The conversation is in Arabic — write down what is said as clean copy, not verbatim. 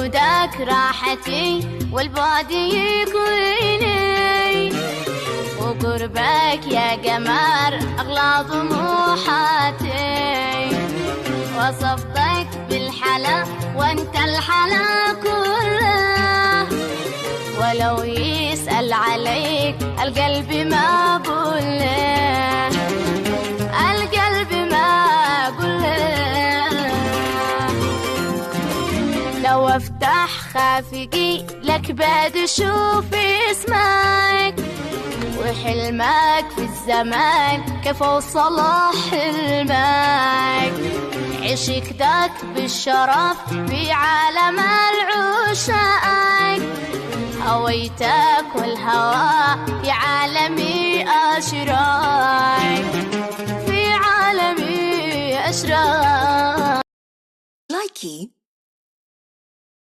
وجودك راحتي والبعد يكويني، وقربك يا قمر أغلى طموحاتي، وصفتك بالحلا وانت الحلا كله، ولو يسأل عليك القلب ما بقوله، القلب ما قوله. لو افتح خافقي لك بعد اشوف اسمك، وحلمك في الزمان كيف اوصل حلمك، عشقتك بالشرف في عالم العشاق، هويتك والهوى في عالمي أشراق، في عالمي أشراق. لايكي